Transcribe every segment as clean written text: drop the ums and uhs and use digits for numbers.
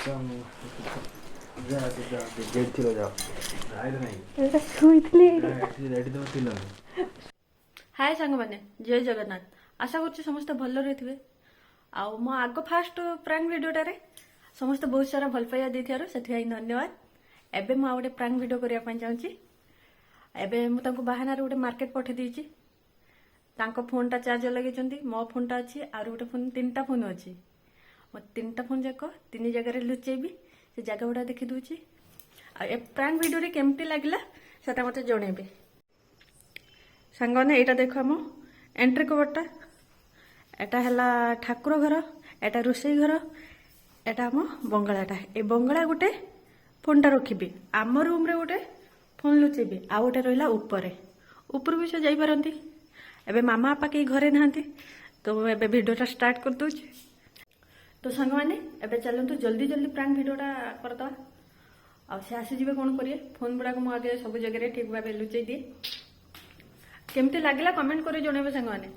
हाय सांग मैंने जय जगन्नाथ आशा कर समस्त भल रही मो आग फास्ट प्रांग भिडटारे समस्त बहुत सारा भल पाइबा देथियारो से धन्यवाद। एबे मु गोटे प्रांग भिडियो करने चाहूँगी। एबे मुझे बाहाना गोटे मार्केट पठे देछि। तांको फोन टा चार्ज लगे मो फोन टा अच्छी आर गोटे फोन 3टा फोन अच्छी मो 3टा फोन जाक 3 जगह लुचेबी से जगह गुड़ा देखी दूची। ए प्रांक भिडियो केमती लगला सेटा मते जणेबे। सांगने एटा देखो मो एंट्री कवरटा एटा हला ठाकुर घर एटा रोषेई घर एटा मो बंगलाटा। ए बंगला गोटे फोनटा रखिबी आम रूम रे गोटे फोन लुचेबी आ गोटे रहिला ऊपर भी से जाई पारंती। एबे मामा आपा कहीं घरे नहांती तो एबे भिडियोटा स्टार्ट कर दूची। तो सांग मैंने एबे चलतु जल्दी जल्दी प्रांक भिडियोटा करदवा आ से आसीजे कौन करिए फोन गुड़ाक मु आगे सब जगह ठीक भाव लुचई दिए। केमती लगला कमेंट कर जणेबे सांग मैंने।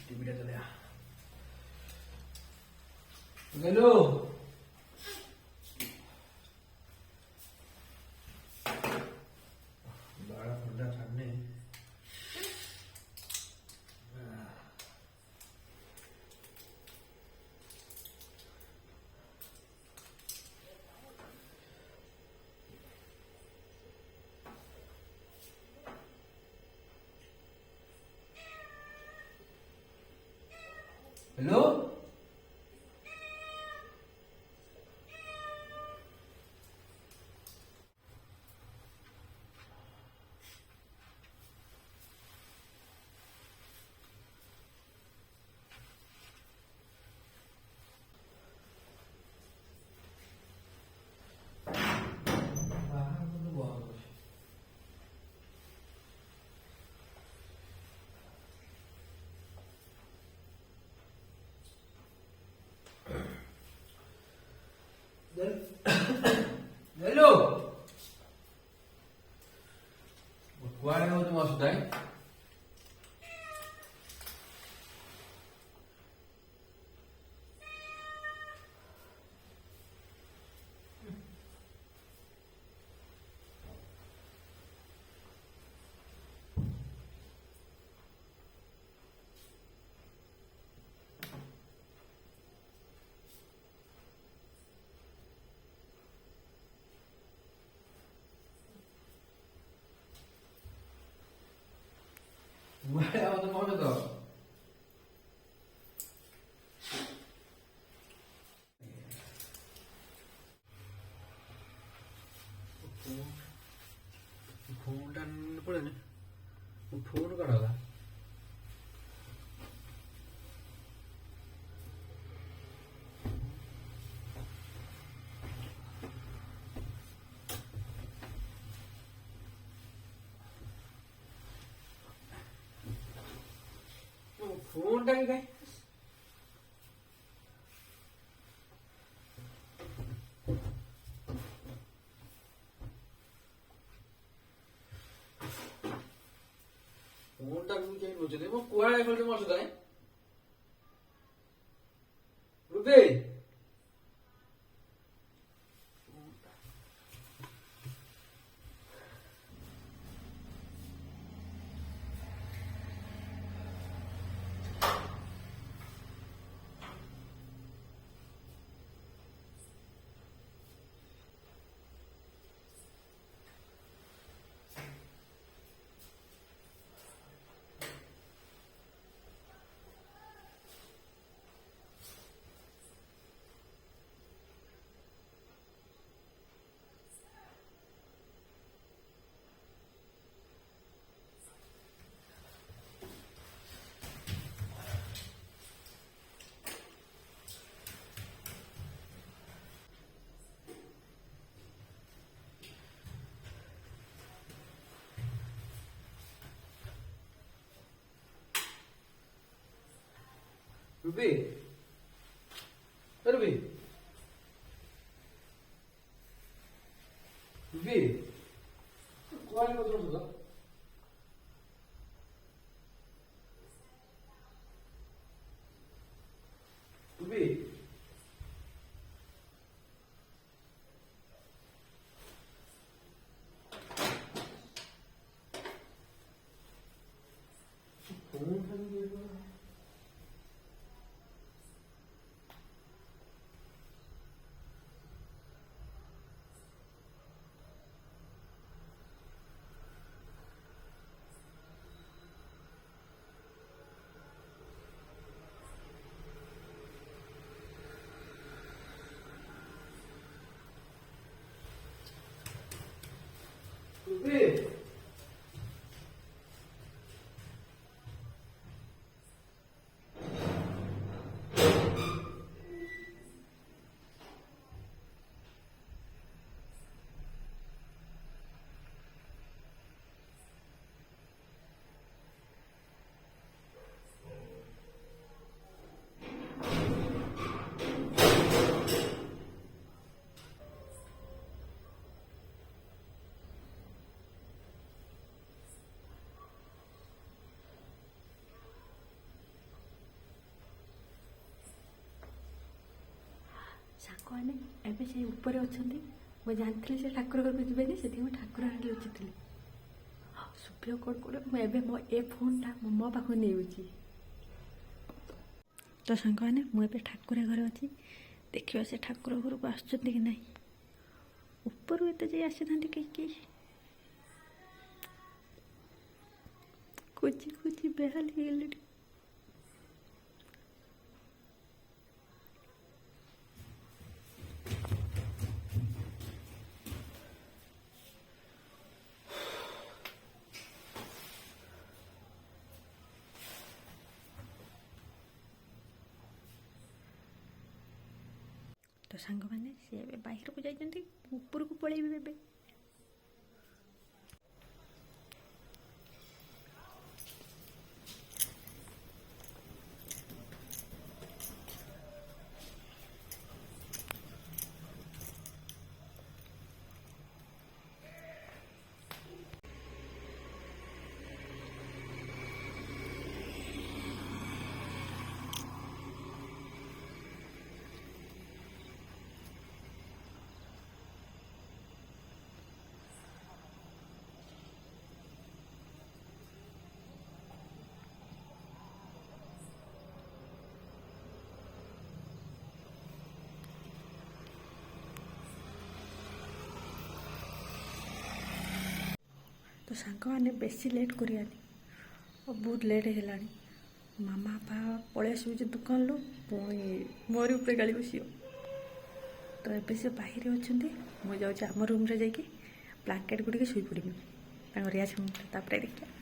टीवी चले हेलो बड़ा फंडा छाड़ने हेलो हेलो कुआड़े हो तुम असुदाई कुआड़े आओ तुम कौन तो फोन टा पड़े ना फोन करा फोन टा क्या फोन टा भी चाहिए मुझे वो कुआड़े खोल के मार सुधा है रुपए ରୁବି ରୁବି ରୁବି କୁଆଡ଼େ କରୁଛୁ ତ? ରୁବି ରୁବି ସାଙ୍ଗମାନେ ଏବେ ସେ ଉପରେ ଅଛନ୍ତି। ମୁଁ ଜାଣିଥିଲି ସେ ଠାକୁର ଘରକୁ ଯିବେନି, ସେଥିପାଇଁ ମୁଁ ଠାକୁର ଆଣି ଲୁଚିଥିଲି। ସୁପ୍ରିୟ କୋଡ଼ କୋଡ଼ ମୁଁ ଏବେ ମୋ ଏ ଫୋନ୍ଟା ମୋ ପାଖକୁ ନେଉଛି। ତ ସାଙ୍ଗମାନେ ମୁଁ ଏବେ ଠାକୁର ଘରେ ଅଛି। ଦେଖିବା ସେ ଠାକୁର ଘରକୁ ଆସୁଛନ୍ତି କି ନାହିଁ। ଉପରୁ ଏତେ ଯାଇ ଆସିଥାନ୍ତି କେହି ଖୋଜି ଖୋଜି ବେହାଲ ହେଇଗଲେଣି। ତ ସାଙ୍ଗମାନେ ସେ ଏବେ ବାহিରକୁ ଯାଇଛନ୍ତି, ଉପରକୁ ପଳେଇବି ଏବେ। ତ ସାଙ୍ଗମାନେ ବେଶୀ ଲେଟ୍ କରିବାନି, ବହୁତ ଲେଟ୍ ହେଲାଣି। ମାମା ବାପା ପଳେଇ ଆସିବେ ଦୋକାନରୁ, ପୁଣି ମୋରି ଉପରେ ଗାଳି ବସିବ। ତ ଏବେ ସେ ବାহিରେ ଅଛନ୍ତି। ମୁଁ ଯାଉଛି ଆମ ରୁମ୍ରେ ଯାଇକି ବ୍ଲାଙ୍କେଟ୍ ଗୁଡ଼ିକ ଶୋଇପଡ଼ିବି ତାଙ୍କ ରିଆଜ ରୁମ୍ରେ, ତାପରେ ଦେଖିବା।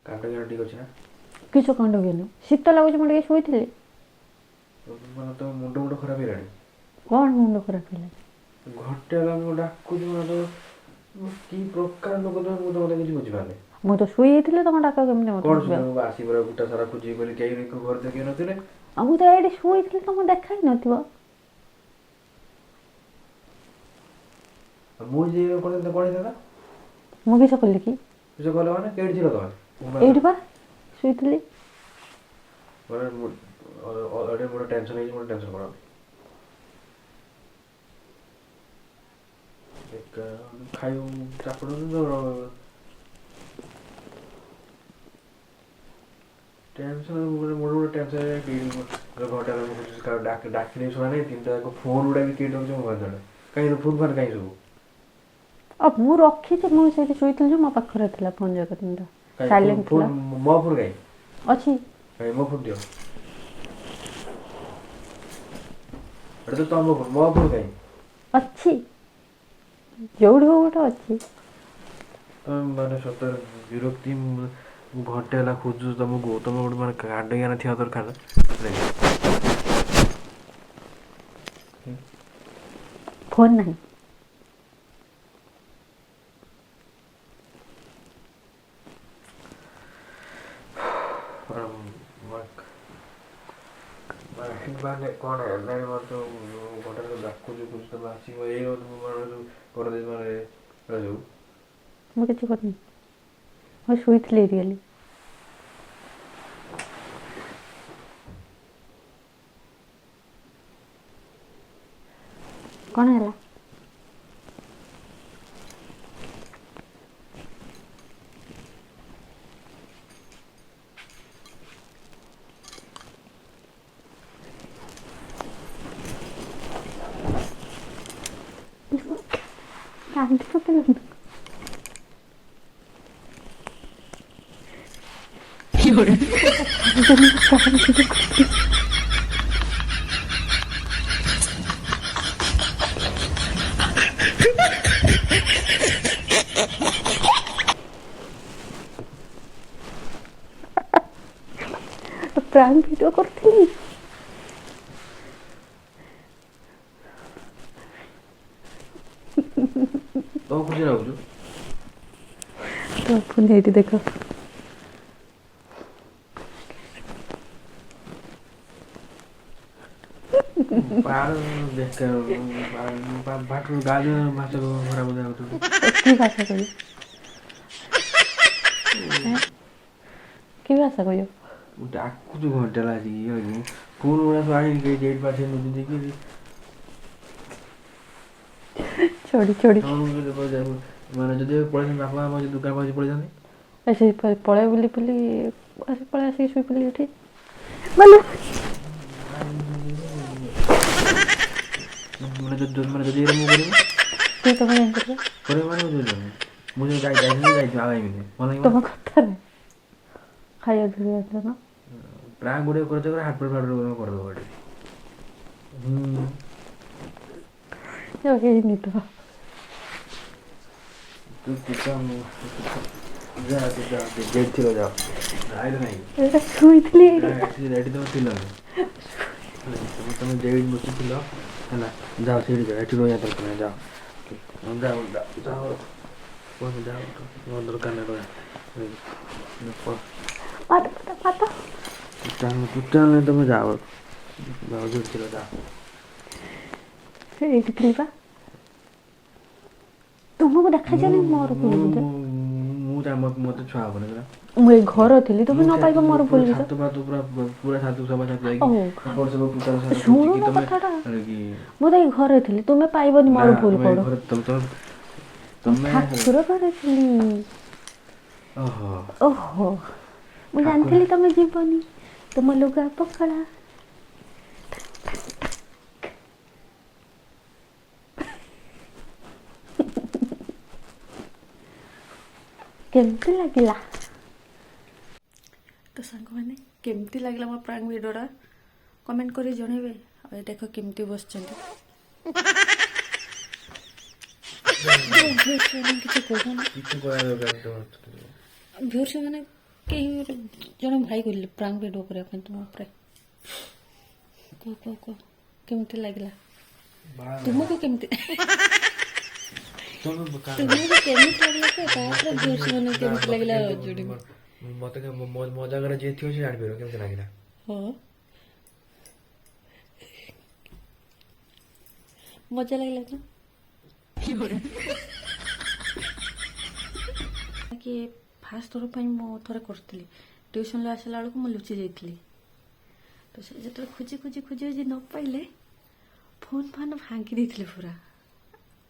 କାଣ୍ଡ ଜ୍ୱର ଠିକ୍ ଅଛି ନା? କିସ କାଣ୍ଡ ଗେଲୁ, ଶୀତ ଲାଗୁଛି, ମୁଁ ଟିକେ ଶୋଇଥିଲି। ମାନେ ତ ମୁଣ୍ଡ ମୁଣ୍ଡ ଖରାପ ହେଇଗଲାଣି। କ'ଣ ମୁଣ୍ଡ ଖରାପ ହେଲା? ଘଟେ ହେଲା ମୁଁ ଡାକୁଛି, ମାନେ କି ପ୍ରକାର ଲୋକ ତମେ, ମୁଁ ତ ମୋତେ କିଛି ବୁଝିପାରୁନି। ମୁଁ ତ ଶୋଇଯାଇଥିଲି ତମ ଡାକ କେମିତି ମତେ କଣ ଶୁଭିବ? ଶୁଣିବୁ ଆସି ପୁରା ବୁଟା ସାରା ଖୋଜିବି ବୋଲି କେହି ଘରେ ଦେଖି ନଥିଲେ। ଆଉ ମୁଁ ତ ଏଇଠି ଶୋଇଥିଲି ତମ ଦେଖା ହିଁ ନଥିବ। ଆଉ ମୁଁ ଯିଏ କଣ ହେଇଥାନ୍ତା? ମୁଁ କିସ କଲି କି? କିଛି କଲେ ମାନେ କେଉଁଠି ଥିଲ ତମେ? ଏଇଠି ବା ଶୋଇଥିଲି। ମାନେ ମୋର ଟେନସନ୍ ହେଇଛି, ମୋର ଟେନସନ୍ କର। ଖାଇବୁ ଚାପଡ଼ ଟେନସନ୍ ମୋର ଗୋଟେ ଟେନସନ୍ ଘଣ୍ଟା ଡାକିଲେ ଶୁଣା ନାହିଁ। ତିନିଟା ଯାକ ଫୋନ୍ ଗୁଡ଼ା ବି କିଏ ରଖିଛି ମୋବାଇଲ ତଳେ। କାହିଁ ଫୋନ୍ ଫାନ୍ କାହିଁ ସବୁ? ଆଉ ମୁଁ ରଖିଛି, ମୁଁ ସେଇଠି ଶୋଇଥିଲି ଯେ ମୋ ପାଖରେ ଥିଲା ଫୋନ୍ ଯାକ ତିନିଟା। ସାଇଲେଣ୍ଟ ଥିଲା। ଫୋନ୍ ମୋ ଫୋନ୍ କାହିଁ? ଅଛି। କାହିଁ ମୋ ଫୋନ୍ ଦିଅ। ଏଟା ତ ତମ ଫୋନ୍, ମୋ ଫୋନ୍ କାହିଁ? ଅଛି ଯୋଉଠି ହଉ ଗୋଟେ ଅଛି। ତମେ ମାନେ ସତରେ ବିରକ୍ତି। ମୁଁ ଘଣ୍ଟେ ହେଲା ଖୋଜୁଛି ତମକୁ, ତମେ ଗୋଟେ ମାନେ କାଣ୍ଡ ଜ୍ଞାନ ଥିବା ଦରକାର। ଫୋନ୍ ନାହିଁ। ମାନେ କଣ ହେଲାଣି ମୋର ତ ଘଣ୍ଟା ଡାକୁଛି ତମେ ଆସିବ ଏଇ କରିଦେଇ ମାନେ ସବୁ। ମୁଁ କିଛି କରିନି, ମୁଁ ଶୋଇଥିଲି ଏଇଠି ଖାଲି। କଣ ହେଲା? କାନ୍ଦି ପକେଇଲୁ। ପ୍ରାଙ୍କ୍ ଭିଡ଼ିଓ କରିଥିଲି। ତମ ଖୁସି ଲାଗୁଛୁ? ତ ଫୋନ୍ ଏଇଠି ଦେଖ। କି ଭାଷା କହିବ? କି ଭାଷା କହିବ? ଡାକୁଛୁ ଘଣ୍ଟେ ହେଲା ଆସିକି ଫୋନ୍ ଗୁଡ଼ା ସବୁ ଆଣିକି ଗେଟ୍ ପାଖରେ ଦେଇକି ଛୋଡ଼ି ମାନେ ଯଦି ପଳେଇଥାନ୍ତି ବାପା ମା ଯଦି ଦୋକାନ ପାଖରେ ପଳେଇଥାନ୍ତି। ସେ ପଳେଇ ବୁଲି ପଳେଇ ଆସିକି ଶୋଇ ପଡ଼ିଲି ଏଠି। ମାନେ ଯଦି ଏଇଟା ମୁଁ କରିବି ତୁ ତମେ କାହିଁ କରିବ? ମୁଁ ଯଦି ଯାଇଥିଲି ଆଉ ଆଇବିନି। ତମ କଥାରେ ଖାଇବା ଧରି ଆସିଲ ନା? ପ୍ରାୟ ଗୁଡ଼ିଏ କରିଦେବ ହାଟର କରିଦେବ ଏଠି। ହେଇନି ତ। ଏଇଟା ଶୋଇଥିଲି ଏଇଠି। ତମେ ଯେଇଠି ବସିଥିଲ ହେଲା, ଯାଅ ସେଇଠି ଯାଅ, ଏଠି ରହିବା ଦରକାର ନାହିଁ, ଯାଅ ଦରକାର ନାହିଁ ପାତ ତମେ ଯାଅ ଯୋଉଠି ଥିଲ ଯାଅ। ଏଇଠି ଥିଲି ବା। ତୁମକୁ ଦେଖାଯାଉନି ମୋର ଭୁଲ ବୋଧେ? ମତେ ଛୁଆ ହବନି ପରା। ମୁଁ ଏଇ ଘର ଥିଲି, ତୁମେ ନ ପାଇବ ମୋର ଭୁଲ କିସ? ପୁରା ଛାତ ସଭା ଛାତ ଯାଇକି ଓହୋ ଖୋଜିକି ଶୁଣୁନ ତମେ କଥାଟା। ମୁଁ ତ ଏଇ ଘରେ ଥିଲି, ତୁମେ ପାଇବନି ନା ମୋର ଭୁଲ ତମେ କୋଉଠୁ। ଘରେ ମୁଁ ଠାକୁର ଘରେ ଥିଲି। ଓହୋ ଓହୋ ମୁଁ ଠାକୁର ଜାଣିଥିଲି ତମେ ଯିବନି, ତୁମ ଲୁଗା ପକଳା। କେମିତି ଲାଗିଲା? ତ ସାଙ୍ଗମାନେ କେମିତି ଲାଗିଲା ମୋ ପ୍ରାଙ୍କ୍ ଭିଡ଼ିଓଟା କମେଣ୍ଟ କରି ଜଣେଇବେ। ଆଉ ଏ ଦେଖ କେମିତି ବସିଛନ୍ତି। କିଛି କହୁନି। ଭିଉର୍ସ ମାନେ କେହି ଜଣେ ଭାଇ କହିଲେ ପ୍ରାଙ୍କ୍ ଭିଡ଼ିଓ କରିବା ପାଇଁ ତୁମ ଉପରେ। କୁହ କେମିତି ଲାଗିଲା? ତୁମକୁ କେମିତି ତମେ ତୁମକୁ କେମିତି ଲାଗିଲା ସେ ତାପରେ ଜୋରସେ ମାନେ କେମିତି ଲାଗିଲା ଯୋଡି ମତେ ମୋ ଜାଗାରେ ଯିଏ ଥିବ ସେ ଜାଣିପାରିବ କେମିତି ଲାଗିଲା। ହଁ ମଜା ଲାଗିଲା ନା କି ଫାଷ୍ଟ ଥର ପାଇଁ ମୁଁ ଥରେ କରୁଥିଲି ଟ୍ୟୁସନରୁ ଆସିଲା ବେଳକୁ ମୁଁ ଲୁଚି ଯାଇଥିଲି ତ ସେ ଯେତେବେଳେ ଖୋଜି ଖୋଜି ଖୋଜି ଖୋଜି ନ ପାଇଲେ ଫୋନ୍ ଫାନ୍ ଭାଙ୍ଗି ଦେଇଥିଲେ ପୁରା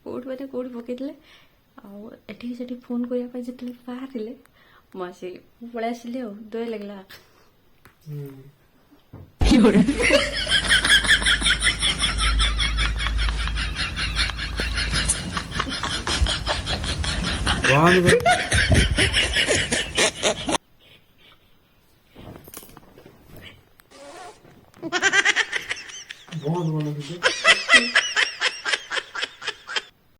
କୋଉଠି ମାନେ କୋଉଠି ପକେଇଥିଲେ ଆଉ ଏଠିକି ସେଠି ଫୋନ୍ କରିବା ପାଇଁ ଯେତେବେଳେ ବାହାରିଲେ ମୁଁ ଆସି ମୁଁ ପଳେଇ ଆସିଲି ଆଉ ଦୟା ଲାଗିଲା। ବହୁତ ଭଲ